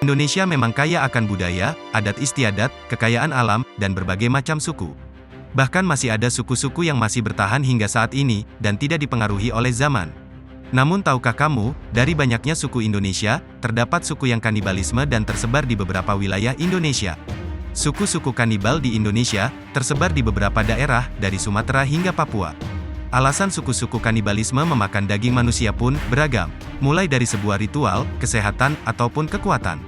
Indonesia memang kaya akan budaya, adat istiadat, kekayaan alam, dan berbagai macam suku. Bahkan masih ada suku-suku yang masih bertahan hingga saat ini, dan tidak dipengaruhi oleh zaman. Namun tahukah kamu, dari banyaknya suku Indonesia, terdapat suku yang kanibalisme dan tersebar di beberapa wilayah Indonesia. Suku-suku kanibal di Indonesia, tersebar di beberapa daerah, dari Sumatera hingga Papua. Alasan suku-suku kanibalisme memakan daging manusia pun beragam, mulai dari sebuah ritual, kesehatan, ataupun kekuatan.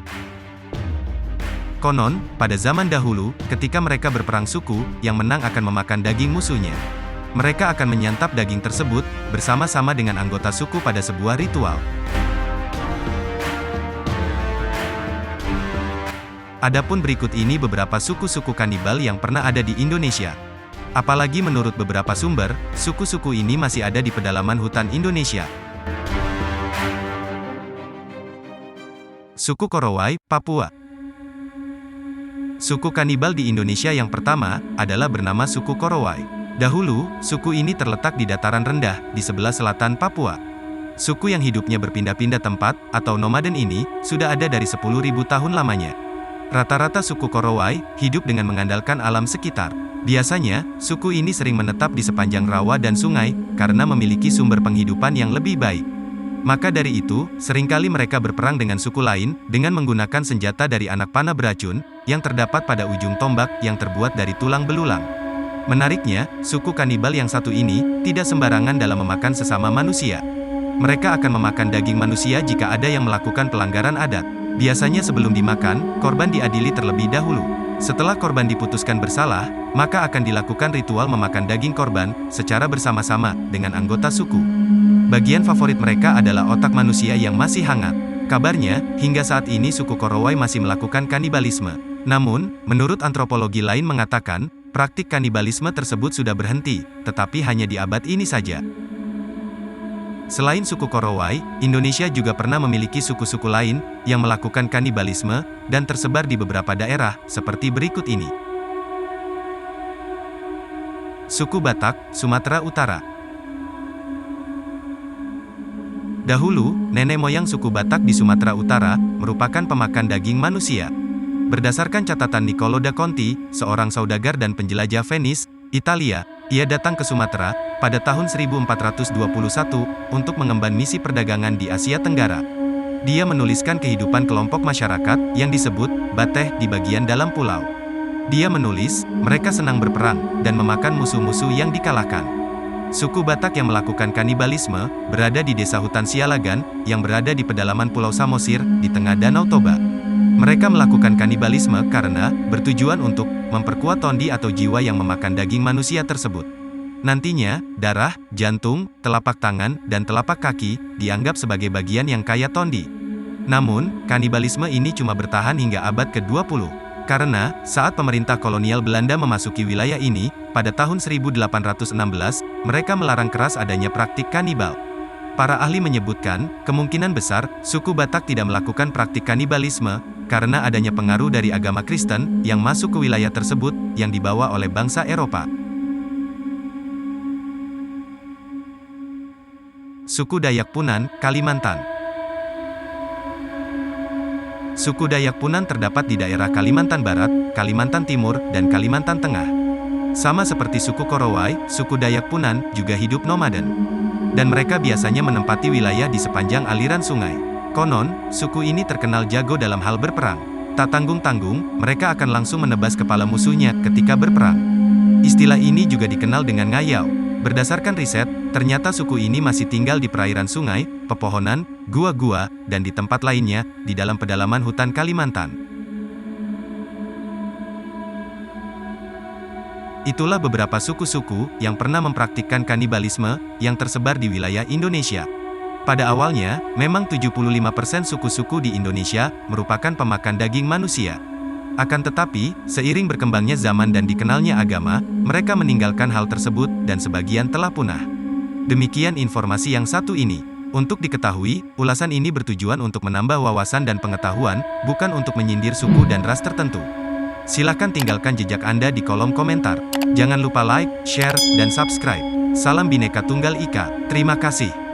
Konon, pada zaman dahulu, ketika mereka berperang suku, yang menang akan memakan daging musuhnya. Mereka akan menyantap daging tersebut, bersama-sama dengan anggota suku pada sebuah ritual. Adapun berikut ini beberapa suku-suku kanibal yang pernah ada di Indonesia. Apalagi menurut beberapa sumber, suku-suku ini masih ada di pedalaman hutan Indonesia. Suku Korowai, Papua. Suku kanibal di Indonesia yang pertama, adalah bernama suku Korowai. Dahulu, suku ini terletak di dataran rendah, di sebelah selatan Papua. Suku yang hidupnya berpindah-pindah tempat, atau nomaden ini, sudah ada dari 10.000 tahun lamanya. Rata-rata suku Korowai, hidup dengan mengandalkan alam sekitar. Biasanya, suku ini sering menetap di sepanjang rawa dan sungai, karena memiliki sumber penghidupan yang lebih baik. Maka dari itu, seringkali mereka berperang dengan suku lain, dengan menggunakan senjata dari anak panah beracun, yang terdapat pada ujung tombak, yang terbuat dari tulang belulang. Menariknya, suku kanibal yang satu ini, tidak sembarangan dalam memakan sesama manusia. Mereka akan memakan daging manusia jika ada yang melakukan pelanggaran adat. Biasanya sebelum dimakan, korban diadili terlebih dahulu. Setelah korban diputuskan bersalah, maka akan dilakukan ritual memakan daging korban, secara bersama-sama, dengan anggota suku. Bagian favorit mereka adalah otak manusia yang masih hangat. Kabarnya, hingga saat ini suku Korowai masih melakukan kanibalisme. Namun, menurut antropologi lain mengatakan, praktik kanibalisme tersebut sudah berhenti, tetapi hanya di abad ini saja. Selain suku Korowai, Indonesia juga pernah memiliki suku-suku lain, yang melakukan kanibalisme, dan tersebar di beberapa daerah, seperti berikut ini. Suku Batak, Sumatera Utara. Dahulu, nenek moyang suku Batak di Sumatera Utara, merupakan pemakan daging manusia. Berdasarkan catatan Niccolo da Conti, seorang saudagar dan penjelajah Venice, Italia, ia datang ke Sumatera, pada tahun 1421, untuk mengemban misi perdagangan di Asia Tenggara. Dia menuliskan kehidupan kelompok masyarakat, yang disebut, Bateh, di bagian dalam pulau. Dia menulis, mereka senang berperang, dan memakan musuh-musuh yang dikalahkan. Suku Batak yang melakukan kanibalisme, berada di desa hutan Sialagan, yang berada di pedalaman Pulau Samosir, di tengah Danau Toba. Mereka melakukan kanibalisme karena bertujuan untuk memperkuat tondi atau jiwa yang memakan daging manusia tersebut. Nantinya, darah, jantung, telapak tangan, dan telapak kaki dianggap sebagai bagian yang kaya tondi. Namun, kanibalisme ini cuma bertahan hingga abad ke-20. Karena, saat pemerintah kolonial Belanda memasuki wilayah ini, pada tahun 1816, mereka melarang keras adanya praktik kanibal. Para ahli menyebutkan, kemungkinan besar, suku Batak tidak melakukan praktik kanibalisme, karena adanya pengaruh dari agama Kristen, yang masuk ke wilayah tersebut, yang dibawa oleh bangsa Eropa. Suku Dayak Punan, Kalimantan. Suku Dayak Punan terdapat di daerah Kalimantan Barat, Kalimantan Timur, dan Kalimantan Tengah. Sama seperti suku Korowai, suku Dayak Punan juga hidup nomaden. Dan mereka biasanya menempati wilayah di sepanjang aliran sungai. Konon, suku ini terkenal jago dalam hal berperang. Tak tanggung-tanggung, mereka akan langsung menebas kepala musuhnya ketika berperang. Istilah ini juga dikenal dengan ngayau. Berdasarkan riset, ternyata suku ini masih tinggal di perairan sungai, pepohonan, gua-gua, dan di tempat lainnya, di dalam pedalaman hutan Kalimantan. Itulah beberapa suku-suku yang pernah mempraktikkan kanibalisme yang tersebar di wilayah Indonesia. Pada awalnya, memang 75% suku-suku di Indonesia merupakan pemakan daging manusia. Akan tetapi, seiring berkembangnya zaman dan dikenalnya agama, mereka meninggalkan hal tersebut dan sebagian telah punah. Demikian informasi yang satu ini. Untuk diketahui, ulasan ini bertujuan untuk menambah wawasan dan pengetahuan, bukan untuk menyindir suku dan ras tertentu. Silakan tinggalkan jejak Anda di kolom komentar. Jangan lupa like, share, dan subscribe. Salam Bhinneka Tunggal Ika. Terima kasih.